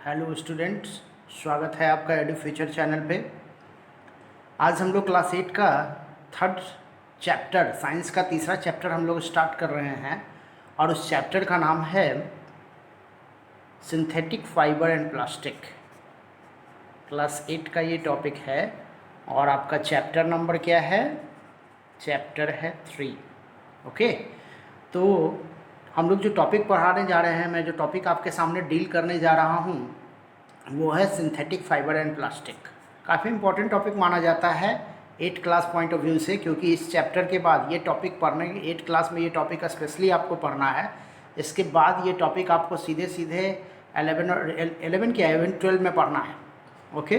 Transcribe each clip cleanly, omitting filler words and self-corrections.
Hello students, स्वागत है आपका एडू फ्यूचर चैनल पे। आज हम लोग क्लास 8 का थर्ड चैप्टर, साइंस का तीसरा चैप्टर हम लोग स्टार्ट कर रहे हैं और उस चैप्टर का नाम है synthetic fibre and plastic. Class 8 का ये टॉपिक है और आपका चैप्टर नंबर क्या है? चैप्टर है 3। ओके, तो हम लोग जो टॉपिक पढ़ाने जा रहे हैं, मैं जो टॉपिक आपके सामने डील करने जा रहा हूँ वो है सिंथेटिक फाइबर एंड प्लास्टिक। काफ़ी इंपॉर्टेंट टॉपिक माना जाता है 8 क्लास पॉइंट ऑफ व्यू से, क्योंकि इस चैप्टर के बाद ये टॉपिक पढ़ने 8 क्लास में ये टॉपिक स्पेशली आपको पढ़ना है। इसके बाद ये टॉपिक आपको सीधे सीधे 11 क्या 11-12 में पढ़ना है। ओके,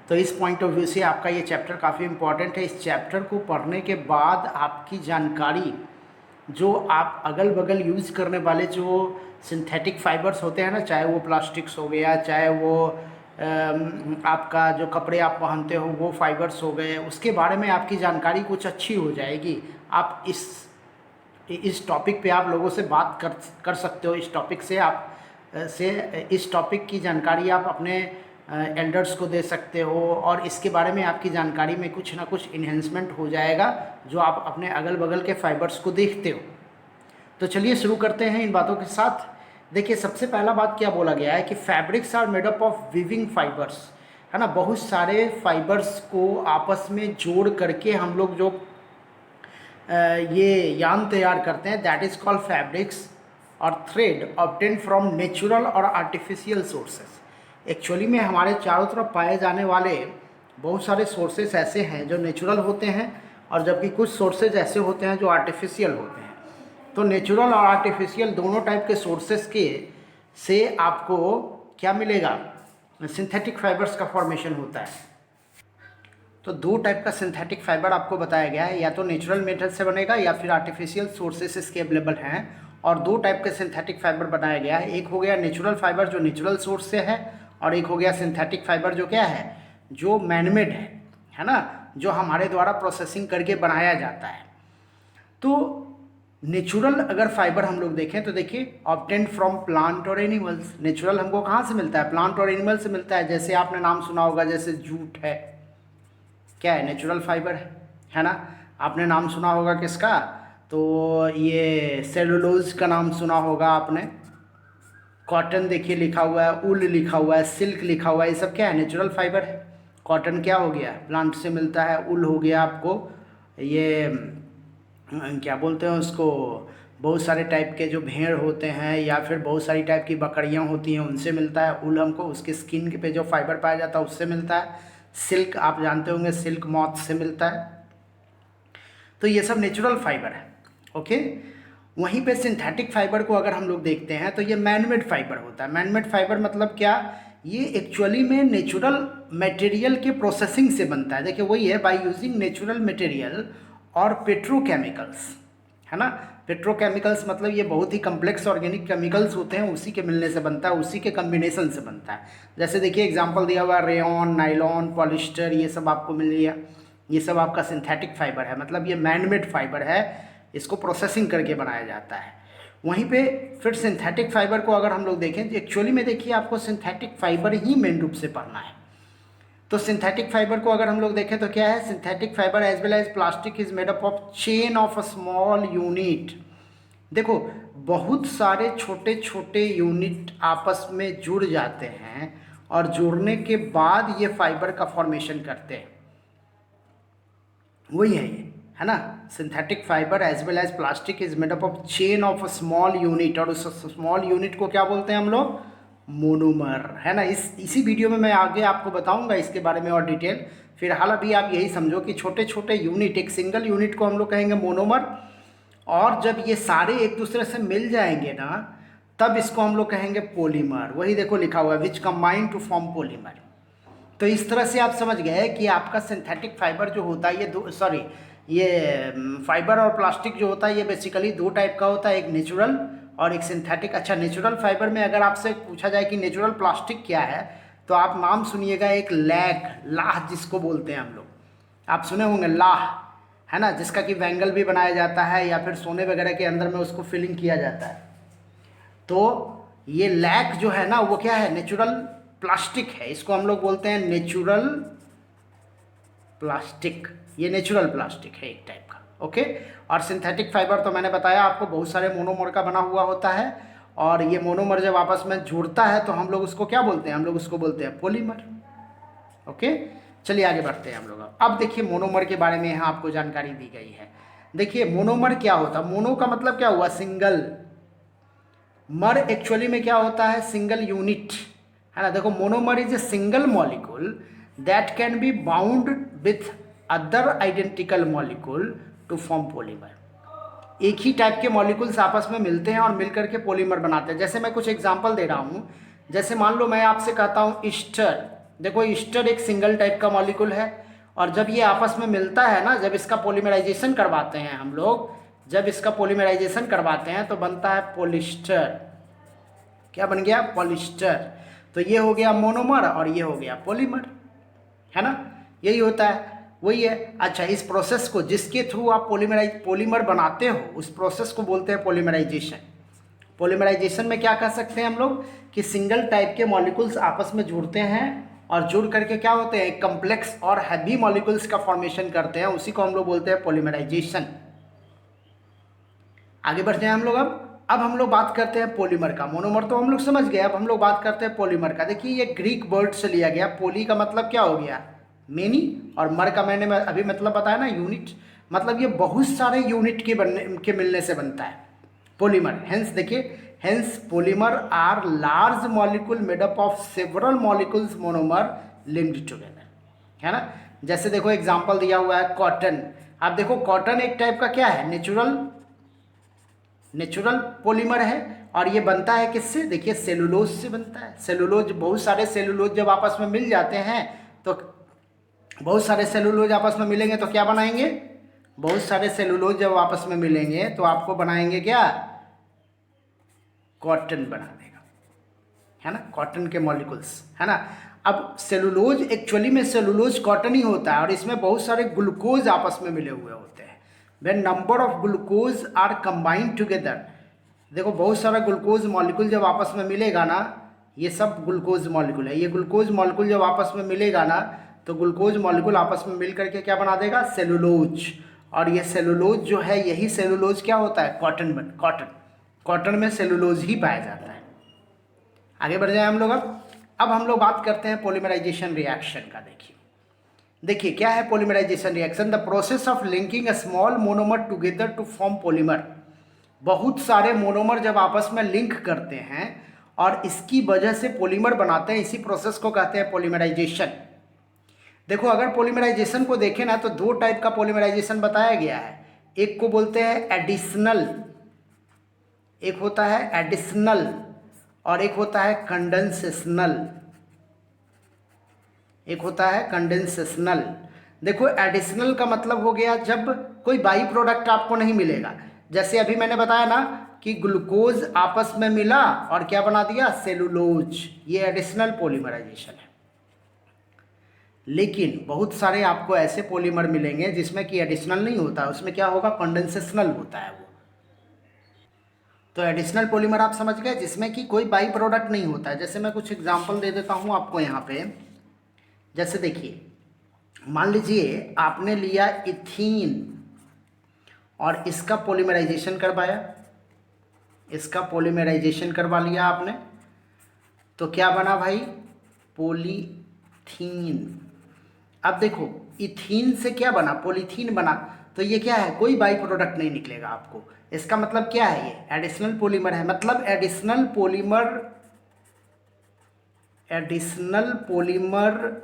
तो इस पॉइंट ऑफ व्यू से आपका ये चैप्टर काफ़ी इंपॉर्टेंट है। इस चैप्टर को पढ़ने के बाद आपकी जानकारी, जो आप अगल बगल यूज़ करने वाले जो सिंथेटिक फाइबर्स होते हैं ना, चाहे वो प्लास्टिक्स हो गया, चाहे वो आपका जो कपड़े आप पहनते हो वो फाइबर्स हो गए, उसके बारे में आपकी जानकारी कुछ अच्छी हो जाएगी। आप इस टॉपिक पे आप लोगों से बात कर सकते हो। इस टॉपिक से इस टॉपिक की जानकारी आप अपने एल्डर्स को दे सकते हो और इसके बारे में आपकी जानकारी में कुछ ना कुछ इन्हेंसमेंट हो जाएगा जो आप अपने अगल बगल के फाइबर्स को देखते हो। तो चलिए शुरू करते हैं इन बातों के साथ। देखिए, सबसे पहला बात क्या बोला गया है कि fabrics are made up of weaving fibres, है ना। बहुत सारे फाइबर्स को आपस में जोड़ करके हम लोग जो ये यान तैयार करते हैं, दैट इज़ कॉल्ड फैब्रिक्स और थ्रेड ऑब्टेन फ्रॉम नेचुरल और आर्टिफिशियल सोर्सेज। एक्चुअली में हमारे चारों तरफ पाए जाने वाले बहुत सारे सोर्सेज ऐसे हैं जो नेचुरल होते हैं और जबकि कुछ सोर्सेज ऐसे होते हैं जो आर्टिफिशियल होते हैं। तो नेचुरल और आर्टिफिशियल दोनों टाइप के सोर्सेज के से आपको क्या मिलेगा? सिंथेटिक फाइबर्स का फॉर्मेशन होता है। तो दो टाइप का सिंथेटिक फाइबर आपको बताया गया है, या तो नेचुरल मेथड से बनेगा या फिर आर्टिफिशियल सोर्सेस इसके अवेलेबल हैं। और दो टाइप के सिंथेटिक फाइबर बनाया गया है। एक हो गया नेचुरल फाइबर जो नेचुरल सोर्स से है, और एक हो गया सिंथेटिक फाइबर जो क्या है, जो मैनमेड है ना, जो हमारे द्वारा प्रोसेसिंग करके बनाया जाता है। तो नेचुरल अगर फाइबर हम लोग देखें तो देखिए, ऑब्टेन्ड फ्रॉम प्लांट और एनिमल्स। नेचुरल हमको कहाँ से मिलता है? प्लांट और एनिमल से मिलता है। जैसे आपने नाम सुना होगा, जैसे जूट है, क्या है? नेचुरल फाइबर है ना। आपने नाम सुना होगा किसका? तो ये सेलुलोज का नाम सुना होगा आपने। कॉटन देखिए लिखा हुआ है, उल लिखा हुआ है, सिल्क लिखा हुआ है, ये सब क्या है? नेचुरल फाइबर है। कॉटन क्या हो गया? प्लांट से मिलता है। उल हो गया आपको ये क्या बोलते हैं उसको, बहुत सारे टाइप के जो भेड़ होते हैं या फिर बहुत सारी टाइप की बकरियां होती हैं उनसे मिलता है। उल हमको उसके स्किन पे जो फाइबर पाया जाता है उससे मिलता है। सिल्क आप जानते होंगे, सिल्क मॉथ से मिलता है। तो ये सब नेचुरल फाइबर है। ओके, वहीं पे सिंथेटिक फाइबर को अगर हम लोग देखते हैं तो ये मैनमेड फाइबर होता है। मैनमेड फाइबर मतलब क्या? ये एक्चुअली में नेचुरल मटेरियल के प्रोसेसिंग से बनता है। देखिए वही है, बाय यूजिंग नेचुरल मटेरियल और पेट्रोकेमिकल्स, है ना। पेट्रोकेमिकल्स मतलब ये बहुत ही कम्प्लेक्स ऑर्गेनिक केमिकल्स होते हैं, उसी के मिलने से बनता है, उसी के कम्बिनेशन से बनता है। जैसे देखिए एग्जांपल दिया हुआ है, रेयॉन, नाइलॉन, पॉलिस्टर, ये सब आपको मिल गया। ये सब आपका सिंथेटिक फाइबर है, मतलब ये मैनमेड फाइबर है, इसको प्रोसेसिंग करके बनाया जाता है। वहीं पे फिर सिंथेटिक फाइबर को अगर हम लोग देखें, एक्चुअली में देखिए आपको सिंथेटिक फाइबर ही मेन रूप से पढ़ना है। तो सिंथेटिक फाइबर को अगर हम लोग देखें तो क्या है? Synthetic fibre as well as plastic is made up of chain of a small unit. देखो, बहुत सारे छोटे छोटे यूनिट आपस में जुड़ जाते हैं और जुड़ने के बाद ये फाइबर का फॉर्मेशन करते हैं। वही है ये, है ना। Synthetic fibre as well as plastic is made up of chain of a small unit, और उस स्मॉल यूनिट को क्या बोलते हैं हम लोग? मोनोमर, है ना। इसी वीडियो में मैं आगे आपको बताऊंगा इसके बारे में और डिटेल। फिलहाल अभी आप यही समझो कि छोटे छोटे यूनिट, एक सिंगल यूनिट को हम लोग कहेंगे मोनोमर, और जब ये सारे एक दूसरे से मिल जाएंगे ना, तब इसको हम लोग कहेंगे पॉलीमर। वही देखो लिखा हुआ है, विच कंबाइन टू फॉर्म पॉलीमर। तो इस तरह से आप समझ गए कि आपका सिंथेटिक फाइबर जो होता है ये फाइबर और प्लास्टिक जो होता है ये बेसिकली दो टाइप का होता है, एक नेचुरल और एक सिंथेटिक। अच्छा, नेचुरल फाइबर में अगर आपसे पूछा जाए कि नेचुरल प्लास्टिक क्या है, तो आप नाम सुनिएगा, एक लाह जिसको बोलते हैं हम लोग, आप सुने होंगे लाह, है ना, जिसका कि बैंगल भी बनाया जाता है या फिर सोने वगैरह के अंदर में उसको फिलिंग किया जाता है। तो ये लैक जो है ना, वो क्या है? नेचुरल प्लास्टिक है, इसको हम लोग बोलते हैं नेचुरल प्लास्टिक। ये नेचुरल प्लास्टिक है एक टाइप का, ओके। और सिंथेटिक फाइबर तो मैंने बताया आपको बहुत सारे मोनोमर का बना हुआ होता है, और ये मोनोमर जब आपस में जुड़ता है तो हम लोग उसको क्या बोलते हैं, हम लोग उसको बोलते हैं पॉलीमर, ओके। चलिए आगे बढ़ते हैं हम लोग। अब देखिए मोनोमर के बारे में यहाँ आपको जानकारी दी गई है। देखिए मोनोमर क्या होता है, मोनो का मतलब क्या हुआ, सिंगल। मर एक्चुअली में क्या होता है, सिंगल यूनिट, है ना। देखो monomer is a single molecule that can be bound with other identical molecule to form polymer. एक ही टाइप के मॉलिक्यूल्स आपस में मिलते हैं और मिलकर के पॉलीमर बनाते हैं। जैसे मैं कुछ एग्जांपल दे रहा हूँ, जैसे मान लो मैं आपसे कहता हूँ ईस्टर। देखो ईस्टर एक सिंगल टाइप का मॉलिक्यूल है, और जब ये आपस में मिलता है ना, जब इसका पॉलीमराइजेशन करवाते हैं हम लोग, जब इसका पॉलीमराइजेशन करवाते हैं तो बनता है पॉलिस्टर। क्या बन गया, पॉलिस्टर। तो ये हो गया मोनोमर और ये हो गया पॉलीमर, है ना। यही होता है, वही है। अच्छा, इस प्रोसेस को जिसके थ्रू आप पॉलीमर बनाते हो उस प्रोसेस को बोलते हैं पॉलीमराइजेशन। पॉलीमराइजेशन में क्या कह सकते हैं हम लोग कि सिंगल टाइप के मॉलिक्यूल्स आपस में जुड़ते हैं और जुड़ करके क्या होते हैं, एक कम्प्लेक्स और हैवी मॉलिक्यूल्स का फॉर्मेशन करते हैं, उसी को हम लोग बोलते हैं पॉलीमराइजेशन। आगे बढ़ते हैं हम लोग। अब हम लोग बात करते हैं पॉलीमर का। मोनोमर तो हम लोग समझ गए, अब हम लोग बात करते हैं पॉलीमर का। देखिए ये ग्रीक वर्ड से लिया गया। पोली का मतलब क्या हो गया, मेनी, और मर का मैंने अभी मतलब बताया ना, यूनिट। मतलब ये बहुत सारे यूनिट के मिलने से बनता है पॉलीमर। हेंस देखिए, hence polymer are large molecule made up of several molecules monomer linked together, है ना। जैसे देखो एग्जांपल दिया हुआ है कॉटन। आप देखो कॉटन एक टाइप का क्या है, नेचुरल पॉलीमर है, और ये बनता है किससे, देखिए सेलुलोज से बनता है। सेलुलोज, बहुत सारे सेलुलोज जब आपस में मिल जाते हैं तो बहुत सारे सेलुलोज आपस में मिलेंगे तो क्या बनाएंगे, बहुत सारे सेलुलोज जब आपस में मिलेंगे तो आपको बनाएंगे क्या, कॉटन बना देगा, है ना, कॉटन के मॉलिक्यूल्स, है ना। अब सेलुलोज एक्चुअली में सेलुलोज कॉटन ही होता है, और इसमें बहुत सारे ग्लूकोज आपस में मिले हुए होते हैं। When number of glucose are combined together, देखो बहुत सारा ग्लूकोज मॉलिक्यूल जब आपस में मिलेगा ना, ये सब ग्लूकोज मॉलिक्यूल है, ये ग्लूकोज मॉलिक्यूल जब आपस में मिलेगा ना तो ग्लूकोज मॉलिक्यूल आपस में मिल करके क्या बना देगा, सेलुलोज। और ये सेलुलोज जो है, यही सेलुलोज क्या होता है, कॉटन में सेलुलोज ही पाया जाता है। आगे बढ़ जाए हम लोग। अब हम लोग बात करते हैं पॉलीमराइजेशन रिएक्शन का। देखिए क्या है polymerisation reaction, the process of linking a small monomer together to form polymer. बहुत सारे मोनोमर जब आपस में लिंक करते हैं और इसकी वजह से पॉलीमर बनाते हैं, इसी प्रोसेस को कहते हैं पॉलीमराइजेशन। देखो अगर पॉलीमराइजेशन को देखें ना तो दो टाइप का पॉलीमराइजेशन बताया गया है। एक को बोलते हैं एडिशनल, एक होता है एडिशनल, और एक होता है कंडेंसेशनल, एक होता है कंडेंसेशनल। देखो एडिशनल का मतलब हो गया जब कोई बाई प्रोडक्ट आपको नहीं मिलेगा। जैसे अभी मैंने बताया ना कि ग्लूकोज आपस में मिला और क्या बना दिया, सेलुलोज, ये एडिशनल पॉलीमराइजेशन है। लेकिन बहुत सारे आपको ऐसे पॉलीमर मिलेंगे जिसमें कि एडिशनल नहीं होता, उसमें क्या होगा, कंडेंसेशनल होता है वो। तो एडिशनल पॉलीमर आप समझ गए, जिसमें कि कोई बाई प्रोडक्ट नहीं होता है। जैसे मैं कुछ एग्जांपल दे देता हूँ आपको यहाँ पे। जैसे देखिए मान लीजिए आपने लिया इथीन और इसका पॉलीमराइजेशन करवाया, इसका पॉलीमराइजेशन करवा लिया आपने, तो क्या बना भाई, पॉलीथीन। अब देखो इथीन से क्या बना, पॉलीथीन बना। तो ये क्या है, कोई बाई प्रोडक्ट नहीं निकलेगा आपको। इसका मतलब क्या है, ये एडिशनल पॉलीमर है। मतलब एडिशनल पॉलीमर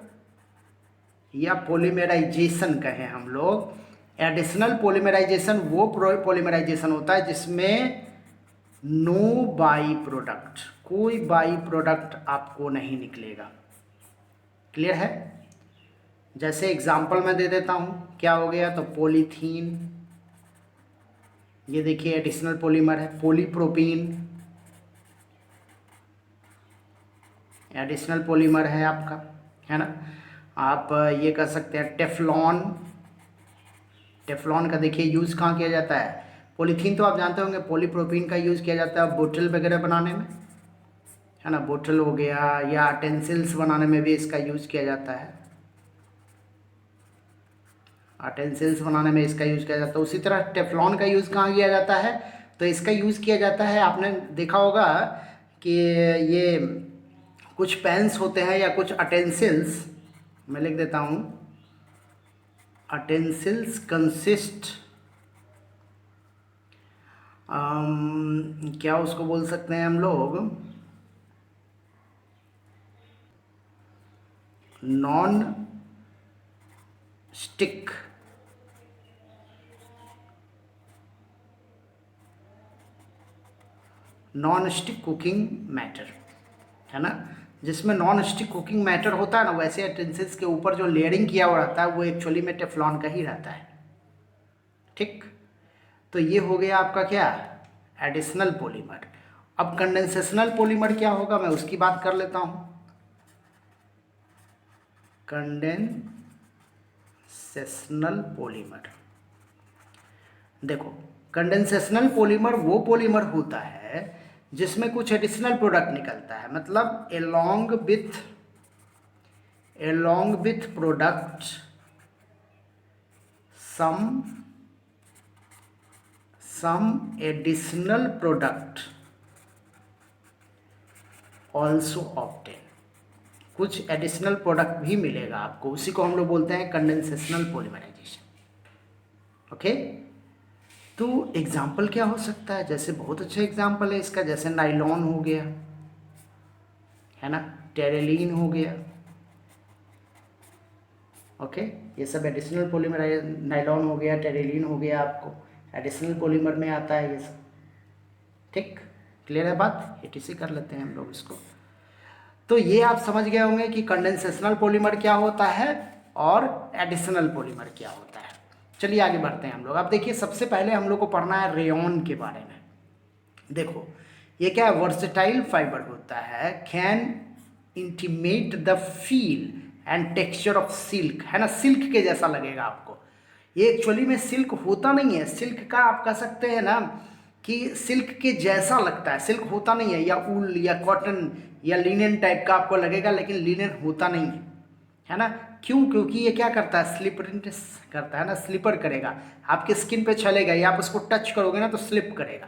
या पॉलीमराइजेशन कहें हम लोग, एडिशनल पॉलीमराइजेशन वो पॉलीमराइजेशन होता है जिसमें नो बाई प्रोडक्ट, कोई बाई प्रोडक्ट आपको नहीं निकलेगा। क्लियर है। जैसे एग्जांपल मैं दे देता हूँ, क्या हो गया, तो पॉलीथीन, ये देखिए एडिशनल पॉलीमर है। पॉलीप्रोपीन एडिशनल पॉलीमर है आपका, है ना। आप ये कर सकते हैं टेफ्लॉन, टेफ्लॉन का देखिए यूज़ कहाँ किया जाता है, पॉलीथीन तो आप जानते होंगे, पॉलीप्रोपीन का यूज़ किया जाता है बोतल वगैरह बनाने में, है ना, बोतल हो गया, या टेंसिल्स बनाने में भी इसका यूज किया जाता है, टेंसिल्स बनाने में इसका यूज किया जाता है। उसी तरह टेफ्लॉन का यूज कहाँ किया जाता है, तो इसका यूज किया जाता है, आपने देखा होगा कि ये कुछ पेन्स होते हैं या कुछ अटेंसिल्स, मैं लिख देता हूँ, अटेंसिल्स कंसिस्ट, क्या उसको बोल सकते हैं हम लोग, non stick, non stick cooking matter, है ना, जिसमें नॉन स्टिक कुकिंग मैटर होता है ना, वैसे यूटेंसिल्स के ऊपर जो लेयरिंग किया हुआ रहता है वो एक्चुअली में टेफ्लॉन का ही रहता है। ठीक, तो ये हो गया आपका क्या, एडिशनल पॉलीमर। अब कंडेंसेशनल पॉलीमर क्या होगा, मैं उसकी बात कर लेता हूँ। कंडेंसेशनल पॉलीमर, देखो कंडेंसेशनल पॉलीमर वो पॉलीमर होता है जिसमें कुछ एडिशनल प्रोडक्ट निकलता है, मतलब along with product some additional product also obtain, कुछ एडिशनल प्रोडक्ट भी मिलेगा आपको, उसी को हम लोग बोलते हैं कंडेंसेशनल पॉलीमराइजेशन। ओके, तो एग्जाम्पल क्या हो सकता है, जैसे बहुत अच्छा एग्जाम्पल है इसका, जैसे नाइलॉन हो गया, है ना, टेरेलिन हो गया। ओके, ये सब एडिशनल पॉलीमर, नाइलॉन हो गया, टेरेलिन हो गया, आपको एडिशनल पॉलीमर में आता है ये सब। ठीक, क्लियर है बात, एटीसी कर लेते हैं हम लोग इसको। तो ये आप समझ गए होंगे कि कंडेंसेशनल पॉलीमर क्या होता है और एडिशनल पॉलीमर क्या होता है। चलिए आगे बढ़ते हैं हम लोग। अब देखिए, सबसे पहले हम लोग को पढ़ना है रेयॉन के बारे में। देखो ये क्या है, वर्सेटाइल फाइबर होता है, can intimate the feel and texture of silk, है ना, सिल्क के जैसा लगेगा आपको। ये एक्चुअली में सिल्क होता नहीं है, सिल्क का आप कह सकते हैं ना कि सिल्क के जैसा लगता है, सिल्क होता नहीं है, या ऊल या कॉटन या लिनन टाइप का आपको लगेगा, लेकिन लिनन होता नहीं है ना। क्यों, क्योंकि ये क्या करता है, स्लिपरिनेस करता है ना, स्लिपर करेगा, आपके स्किन पे चलेगा, या आप उसको टच करोगे ना तो स्लिप करेगा।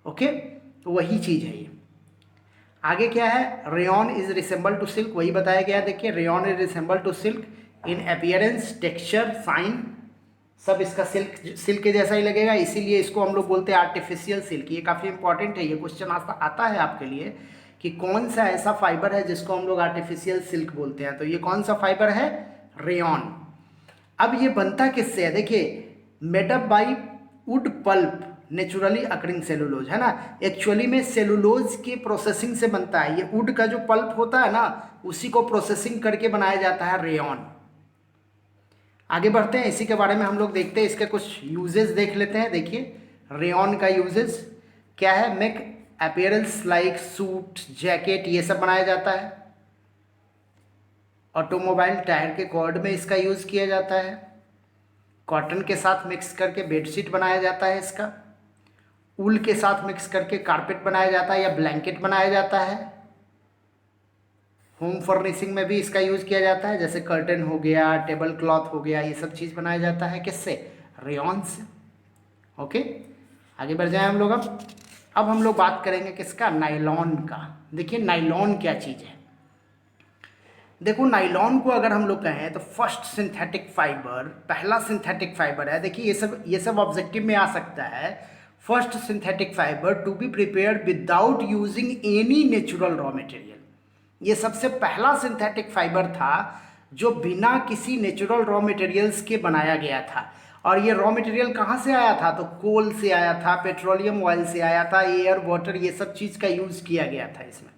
ओके, तो वही चीज़ है ये। आगे क्या है, rayon is resemble to silk, वही बताया गया है। देखिए, rayon is resemble to silk in appearance, texture, shine, सब इसका सिल्क के जैसा ही लगेगा, इसीलिए इसको हम लोग बोलते हैं आर्टिफिशियल सिल्क। ये काफ़ी इंपॉर्टेंट है, ये क्वेश्चन आता है आपके लिए कि कौन सा ऐसा फाइबर है जिसको हम लोग आर्टिफिशियल सिल्क बोलते हैं। तो ये कौन सा फाइबर है, रेयॉन। अब ये बनता किससे है, देखिए, made up by wood pulp naturally occurring cellulose, है ना, एक्चुअली में सेलुलोज के प्रोसेसिंग से बनता है। ये वुड का जो पल्प होता है ना, उसी को प्रोसेसिंग करके बनाया जाता है रेयॉन। आगे बढ़ते हैं, इसी के बारे में हम लोग देखते हैं, इसके कुछ यूजेस देख लेते हैं। देखिए, रेयॉन का यूजेस क्या है, make appearance like suit, jacket, ये सब बनाया जाता है। ऑटोमोबाइल टायर के कॉर्ड में इसका यूज किया जाता है। कॉटन के साथ मिक्स करके बेडशीट बनाया जाता है इसका। ऊल के साथ मिक्स करके कारपेट बनाया जाता है या ब्लैंकेट बनाया जाता है। होम फर्निशिंग में भी इसका यूज़ किया जाता है, जैसे कर्टन हो गया, टेबल क्लॉथ हो गया, ये सब चीज़ बनाया जाता है किससे, रेयॉन से। ओके, आगे बढ़ जाए हम लोग। अब हम लोग बात करेंगे किसका, नाइलॉन का। देखिए, नाइलॉन क्या चीज़ है। देखो, नाइलॉन को अगर हम लोग कहें तो फर्स्ट सिंथेटिक फाइबर, पहला सिंथेटिक फाइबर है। देखिए, ये सब ऑब्जेक्टिव में आ सकता है। First synthetic fibre to be prepared without using any natural raw material. ये सबसे पहला सिंथेटिक फाइबर था जो बिना किसी नेचुरल रॉ मटेरियल्स के बनाया गया था। और ये रॉ मटेरियल कहाँ से आया था, तो कोल से आया था, पेट्रोलियम ऑयल से आया था, एयर, वाटर, ये सब चीज़ का यूज़ किया गया था इसमें।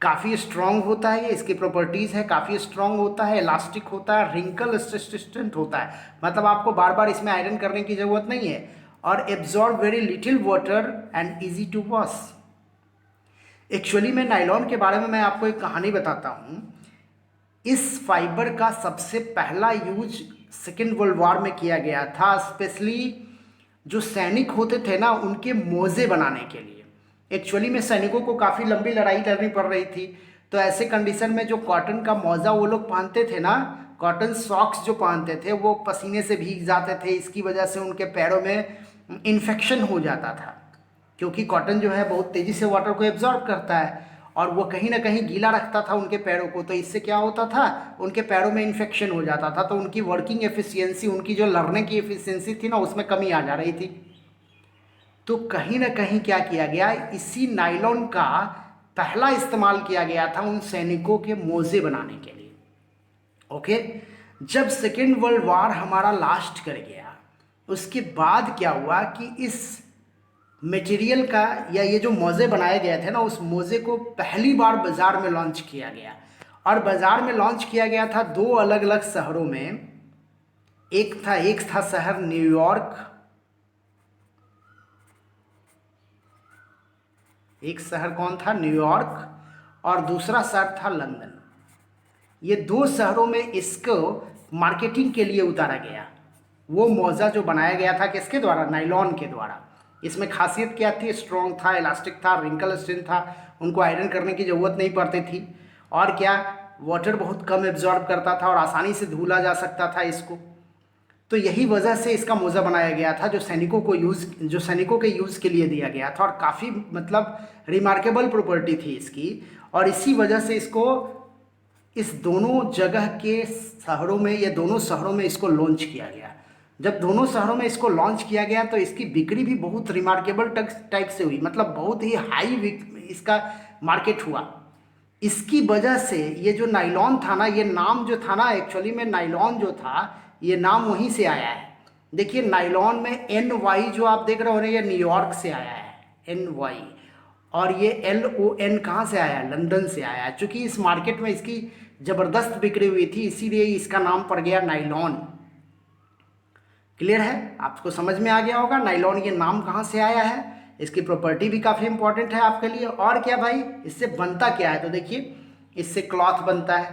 काफ़ी स्ट्रॉन्ग होता है ये, इसकी प्रॉपर्टीज़ है, काफ़ी स्ट्रॉन्ग होता है, इलास्टिक होता है, रिंकल रेसिस्टेंट होता है, मतलब आपको बार बार इसमें आयरन करने की ज़रूरत नहीं है, और absorb very little water and easy to wash. Actually में नाइलॉन के बारे में मैं आपको एक कहानी बताता हूँ। इस फाइबर का सबसे पहला यूज सेकेंड वर्ल्ड वॉर में किया गया था, स्पेशली जो सैनिक होते थे ना, उनके मोजे बनाने के लिए। एक्चुअली में सैनिकों को काफ़ी लंबी लड़ाई लड़नी पड़ रही थी, तो ऐसे कंडीशन में जो कॉटन का मौजा वो लोग पहनते थे ना, कॉटन सॉक्स जो पहनते थे वो पसीने से भीग जाते थे, इसकी वजह से उनके पैरों में इन्फेक्शन हो जाता था, क्योंकि कॉटन जो है बहुत तेज़ी से वाटर को एब्जॉर्ब करता है और वो कहीं ना कहीं गीला रखता था उनके पैरों को, तो इससे क्या होता था, उनके पैरों में इन्फेक्शन हो जाता था, तो उनकी वर्किंग एफिशिएंसी, उनकी जो लड़ने की एफिशिएंसी थी ना, उसमें कमी आ जा रही थी। तो कहीं ना कहीं क्या किया गया, इसी नायलॉन का पहला इस्तेमाल किया गया था उन सैनिकों के मोजे बनाने के लिए। ओके, जब सेकेंड वर्ल्ड वॉर हमारा लास्ट कर गया, उसके बाद क्या हुआ कि इस मटेरियल का या ये जो मोजे बनाए गए थे ना, उस मोजे को पहली बार बाजार में लॉन्च किया गया, और बाजार में लॉन्च किया गया था दो अलग अलग शहरों में। एक था शहर न्यूयॉर्क, एक शहर कौन था, न्यूयॉर्क, और दूसरा शहर था लंदन। ये दो शहरों में इसको मार्केटिंग के लिए उतारा गया। वो मोजा जो बनाया गया था किसके द्वारा, नायलॉन के द्वारा। इसमें खासियत क्या थी, स्ट्रॉन्ग था, इलास्टिक था, रिंकल स्ट्रेंथ था, उनको आयरन करने की ज़रूरत नहीं पड़ती थी, और क्या, वाटर बहुत कम एब्जॉर्ब करता था और आसानी से धुला जा सकता था इसको। तो यही वजह से इसका मोजा बनाया गया था, जो सैनिकों के यूज़ के लिए दिया गया था, और काफ़ी मतलब रिमार्केबल प्रॉपर्टी थी इसकी, और इसी वजह से इसको इस दोनों जगह के शहरों में, ये दोनों शहरों में इसको लॉन्च किया गया। जब दोनों शहरों में इसको लॉन्च किया गया तो इसकी बिक्री भी बहुत रिमार्केबल टाइप से हुई, मतलब बहुत ही हाई इसका मार्केट हुआ। इसकी वजह से ये जो नायलॉन था ना, ये नाम जो था ना, एक्चुअली में नायलॉन जो था ये नाम वहीं से आया है। देखिए नायलॉन में NY जो आप देख रहे हो ना, ये न्यूयॉर्क से आया है NY, और ये LON कहाँ से आया है, लंदन से आया है। चूँकि इस मार्केट में इसकी ज़बरदस्त बिक्री हुई थी, इसीलिए इसका नाम पड़ गया नायलॉन। क्लियर है, आपको समझ में आ गया होगा नायलॉन ये नाम कहाँ से आया है। इसकी प्रॉपर्टी भी काफ़ी इंपॉर्टेंट है आपके लिए। और क्या भाई, इससे बनता क्या है, तो देखिए इससे क्लॉथ बनता है,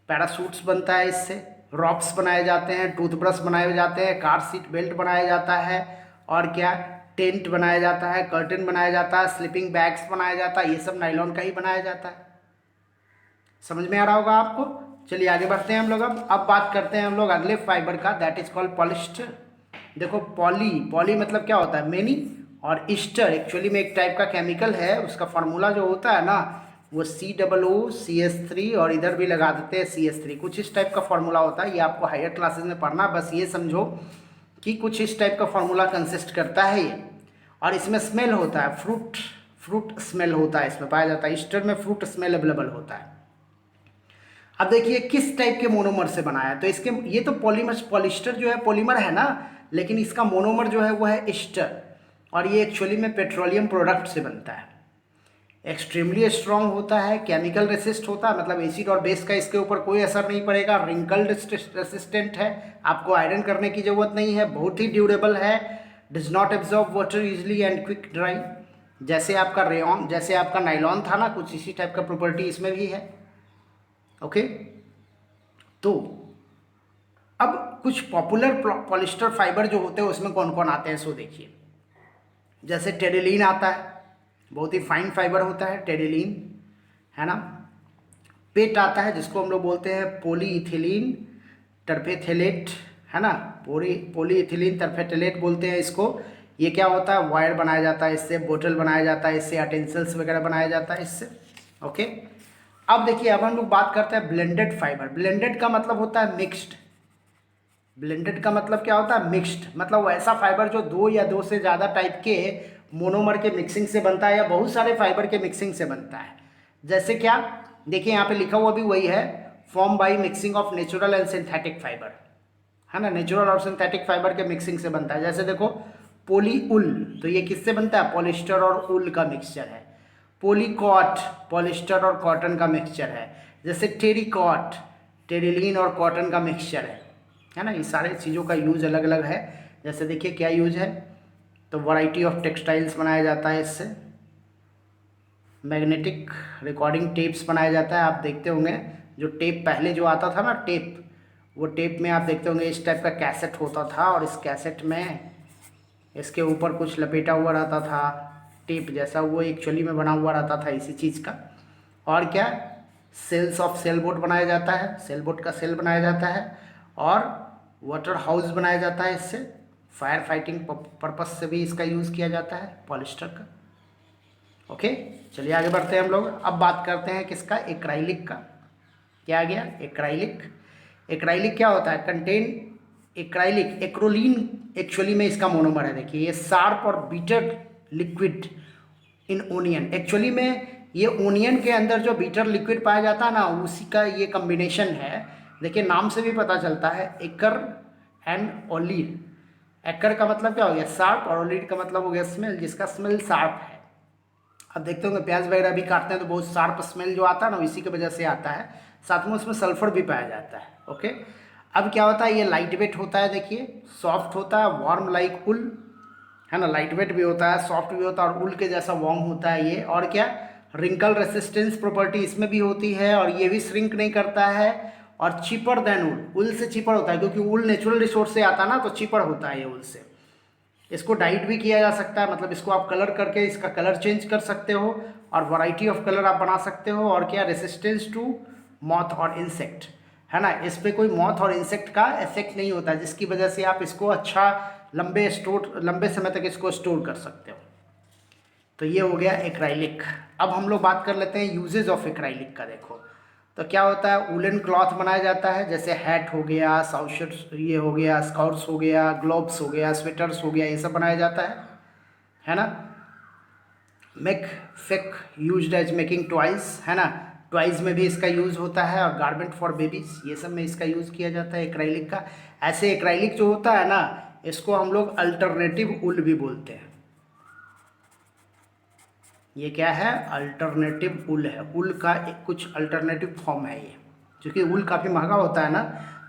पैरासूट्स बनता है, इससे रॉप्स बनाए जाते हैं, टूथब्रश बनाए जाते हैं, कार सीट बेल्ट बनाया जाता है, और क्या, टेंट बनाया जाता है, कर्टन बनाया जाता है, स्लीपिंग बैग्स बनाया जाता है, ये सब नायलॉन का ही बनाया जाता है। समझ में आ रहा होगा आपको। चलिए आगे बढ़ते हैं हम लोग। अब बात करते हैं हम लोग अगले फाइबर का, दैट इज कॉल्ड पॉलिस्टर। देखो पॉली मतलब क्या होता है, मेनी, और ईस्टर एक्चुअली में एक टाइप का केमिकल है, उसका फार्मूला जो होता है ना वो COOCH3, और इधर भी लगा देते हैं CH3, कुछ इस टाइप का फार्मूला होता है। ये आपको हायर क्लासेस में पढ़ना, बस ये समझो कि कुछ इस टाइप का फार्मूला कंसिस्ट करता है ये। और इसमें स्मेल होता है, फ्रूट स्मेल होता है, इसमें पाया जाता है, ईस्टर में फ्रूट स्मेल अवेलेबल होता है। अब देखिए किस टाइप के मोनोमर से बनाया है, तो इसके ये तो पॉलिस्टर जो है पॉलीमर है ना, लेकिन इसका मोनोमर जो है वो है ईस्टर, और ये एक्चुअली में पेट्रोलियम प्रोडक्ट से बनता है। एक्सट्रीमली स्ट्रॉन्ग होता है, केमिकल रेसिस्ट होता है, मतलब एसिड और बेस का इसके ऊपर कोई असर नहीं पड़ेगा, रिंकल रेसिस्टेंट है, आपको आयरन करने की ज़रूरत नहीं है, बहुत ही ड्यूरेबल है, does not absorb water easily and quick dry. जैसे आपका रेयॉन, जैसे आपका नायलॉन था ना, कुछ इसी टाइप का प्रॉपर्टी इसमें भी है। ओके, तो अब कुछ पॉपुलर पॉलिस्टर फाइबर जो होते हैं उसमें कौन कौन आते हैं, सो देखिए। जैसे टेरिलीन आता है, बहुत ही फाइन फाइबर होता है टेरिलीन, है ना। पेट आता है, जिसको हम लोग बोलते हैं पॉलीइथिलीन टर्पेथेलेट, है ना, पॉलीइथिलीन टर्पेथेलेट बोलते हैं इसको। ये क्या होता है, वायर बनाया जाता है इससे, बोतल बनाया जाता है इससे, अटेंसिल्स वगैरह बनाया जाता है इससे। ओके, अब देखिए, अब हम लोग बात करते हैं ब्लेंडेड फाइबर। ब्लेंडेड का मतलब होता है मिक्स्ड। ब्लेंडेड का मतलब क्या होता है, मिक्स्ड, मतलब ऐसा फाइबर जो दो या दो से ज़्यादा टाइप के मोनोमर के मिक्सिंग से बनता है, या बहुत सारे फाइबर के मिक्सिंग से बनता है। जैसे क्या, देखिए यहाँ पे लिखा हुआ भी वही है, form by mixing of natural and synthetic fibre, है ना, नेचुरल और सिंथेटिक फाइबर के मिक्सिंग से बनता है। जैसे देखो पोली उल, तो ये किससे बनता है, पॉलिस्टर और उल का मिक्सचर है। पोलीकॉट, पॉलिस्टर और कॉटन का मिक्सचर है। जैसे टेरिकॉट, टेरिलीन और कॉटन का मिक्सचर है ना। ये सारे चीज़ों का यूज अलग अलग है। जैसे देखिए क्या यूज है, तो वैरायटी ऑफ टेक्सटाइल्स बनाया जाता है इससे, मैग्नेटिक रिकॉर्डिंग टेप्स बनाया जाता है। आप देखते होंगे जो टेप पहले जो आता था ना टेप, वो टेप में आप देखते होंगे इस टाइप का कैसेट होता था, और इस कैसेट में इसके ऊपर कुछ लपेटा हुआ रहता था, टेप जैसा वो एक्चुअली में बना हुआ रहता था इसी चीज़ का। और क्या, सेल्स ऑफ सेल बोट बनाया जाता है, सेल बोट का सेल बनाया जाता है, और वाटर हाउस बनाया जाता है इससे, फायर फाइटिंग पर्पस से भी इसका यूज़ किया जाता है पॉलिस्टर का। ओके, चलिए आगे बढ़ते हैं हम लोग। अब बात करते हैं किसका, एक्राइलिक का। क्या आ गया, एक्राइलिक। एक्राइलिक क्या होता है, कंटेन एक्राइलिक, एक्रोलीन एक्चुअली में इसका मोनोमर है। देखिए ये शार्प और bitter liquid in onion, actually में ये ओनियन के अंदर जो बीटर लिक्विड पाया जाता है ना, उसी का ये कम्बिनेशन है। देखिए नाम से भी पता चलता है, एकर एंड ओलिड। एकर का मतलब क्या हो गया, शार्प, और ओलिड का मतलब हो गया स्मेल, जिसका स्मेल शार्प है। अब देखते होंगे प्याज वगैरह भी काटते हैं तो बहुत शार्प स्मेल जो आता है ना, इसी की वजह से आता है। साथ में उसमें सल्फर भी पाया जाता है। ओके, अब क्या होता है, ये लाइट वेट होता है, देखिए सॉफ्ट होता है, वार्म लाइक उल, है ना, लाइट वेट भी होता है, सॉफ्ट भी होता है, और उल के जैसा वार्म होता है ये। और क्या, रिंकल रेसिस्टेंस प्रॉपर्टी इसमें भी होती है, और ये भी श्रिंक नहीं करता है, और चीपर देन उल, उल से चीपर होता है, क्योंकि उल नेचुरल रिसोर्स से आता है ना, तो चीपर होता है ये उल से। इसको डाइट भी किया जा सकता है, मतलब इसको आप कलर करके इसका कलर चेंज कर सकते हो, और वैरायटी ऑफ कलर आप बना सकते हो। और क्या, रेसिस्टेंस टू मॉथ और इंसेक्ट, है ना, इस पर कोई मॉथ और इंसेक्ट का इफेक्ट नहीं होता, जिसकी वजह से आप इसको अच्छा लंबे समय तक इसको स्टोर कर सकते हो। तो ये हो गया एक्राइलिक। अब हम लोग बात कर लेते हैं यूजेज ऑफ एक्राइलिक का। देखो तो क्या होता है, वुलन क्लॉथ बनाया जाता है, जैसे हैट हो गया, साउशर्स ये हो गया, स्काउट्स हो गया, ग्लोव्स हो गया, स्वेटर्स हो गया, ये सब बनाया जाता है ना। Make fake used as making toys, है ना, टॉयज में भी इसका यूज़ होता है, और गारमेंट फॉर बेबीज, ये सब में इसका यूज़ किया जाता है एक्राइलिक का। ऐसे एक्राइलिक जो होता है ना, इसको हम लोग अल्टरनेटिव उल भी बोलते हैं। ये क्या है, अल्टरनेटिव उल है, उल का एक कुछ अल्टरनेटिव फॉर्म है ये, क्योंकि उल काफ़ी महंगा होता है ना,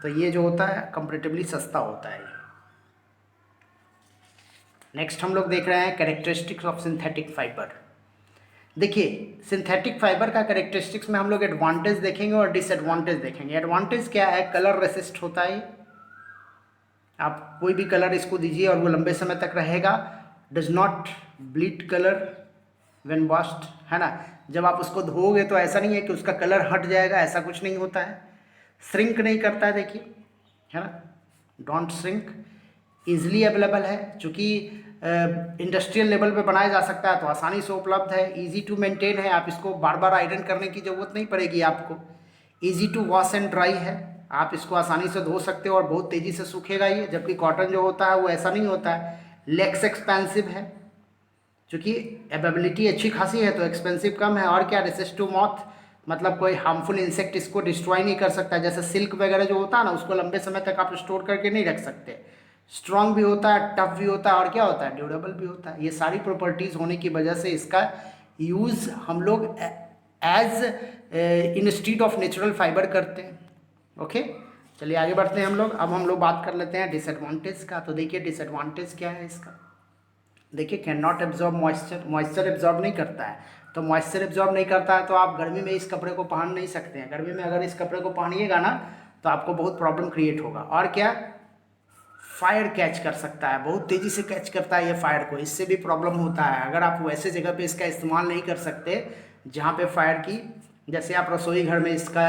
तो ये जो होता है कंपैरेटिवली सस्ता होता है। नेक्स्ट हम लोग देख रहे हैं कैरेक्टरिस्टिक्स ऑफ सिंथेटिक फाइबर। देखिए सिंथेटिक फाइबर का कैरेक्टरिस्टिक्स में हम लोग एडवांटेज देखेंगे और डिसएडवांटेज देखेंगे। एडवांटेज क्या है, कलर रेसिस्ट होता है, आप कोई भी कलर इसको दीजिए और वो लंबे समय तक रहेगा। Does not bleed colour when washed, है ना, जब आप उसको धोओगे तो ऐसा नहीं है कि उसका कलर हट जाएगा, ऐसा कुछ नहीं होता है। श्रिंक नहीं करता है, देखिए, है ना, डोंट श्रिंक। ईजिली अवेलेबल है, चूँकि इंडस्ट्रियल लेवल पे बनाया जा सकता है तो आसानी से उपलब्ध है। इजी टू मेंटेन है, आप इसको बार बार आयरन करने की ज़रूरत नहीं पड़ेगी आपको। Easy to wash and dry है, आप इसको आसानी से धो सकते हो और बहुत तेज़ी से सूखेगा ये, जबकि कॉटन जो होता है वो ऐसा नहीं होता है। लेस एक्सपेंसिव है, चूँकि अवेबिलिटी अच्छी खासी है तो एक्सपेंसिव कम है। और क्या, रेसिस्ट टू मॉथ, मतलब कोई हार्मफुल इंसेक्ट इसको डिस्ट्रॉय नहीं कर सकता, जैसे सिल्क वगैरह जो होता है ना, उसको लंबे समय तक आप स्टोर करके नहीं रख सकते। स्ट्रॉन्ग भी होता है, टफ भी होता है, और क्या होता है, ड्यूरेबल भी होता है। ये सारी प्रॉपर्टीज़ होने की वजह से इसका यूज़ हम लोग as instead of natural fibre करते हैं। ओके, चलिए आगे बढ़ते हैं हम लोग। अब हम लोग बात कर लेते हैं डिसएडवांटेज का। तो देखिए डिसएडवांटेज क्या है इसका, देखिए can not absorb moisture, moisture absorb नहीं करता है। तो मॉइस्चर एब्जॉर्ब नहीं करता है तो आप गर्मी में इस कपड़े को पहन नहीं सकते हैं। गर्मी में अगर इस कपड़े को पहनिएगा ना तो आपको बहुत प्रॉब्लम क्रिएट होगा। और क्या, फायर कैच कर सकता है, बहुत तेज़ी से कैच करता है ये फायर को, इससे भी प्रॉब्लम होता है। अगर आप वैसे जगह पे इसका इस्तेमाल नहीं कर सकते जहाँ पे फायर की, जैसे आप रसोई घर में इसका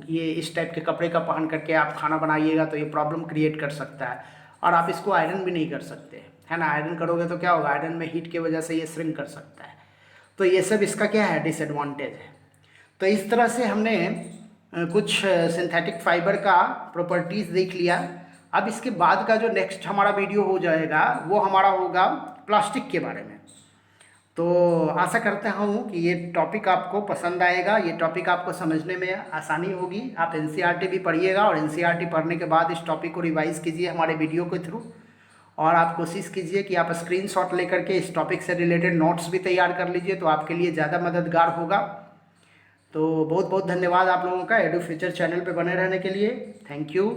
ये इस टाइप के कपड़े का पहन करके आप खाना बनाइएगा तो ये प्रॉब्लम क्रिएट कर सकता है। और आप इसको आयरन भी नहीं कर सकते, है ना, आयरन करोगे तो क्या होगा, आयरन में हीट की वजह से ये श्रिंक कर सकता है। तो ये सब इसका क्या है, डिसएडवांटेज है। तो इस तरह से हमने कुछ सिंथेटिक फाइबर का प्रॉपर्टीज़ देख लिया। अब इसके बाद का जो नेक्स्ट हमारा वीडियो हो जाएगा वो हमारा होगा प्लास्टिक के बारे में। तो आशा करता हूँ कि ये टॉपिक आपको पसंद आएगा, ये टॉपिक आपको समझने में आसानी होगी। आप एनसीईआरटी भी पढ़िएगा और एनसीईआरटी पढ़ने के बाद इस टॉपिक को रिवाइज कीजिए हमारे वीडियो के थ्रू। और आप कोशिश कीजिए कि आप स्क्रीनशॉट लेकर के इस टॉपिक से रिलेटेड नोट्स भी तैयार कर लीजिए, तो आपके लिए ज़्यादा मददगार होगा। तो बहुत बहुत धन्यवाद आप लोगों का एडू फ्यूचर चैनल पे बने रहने के लिए। Thank you.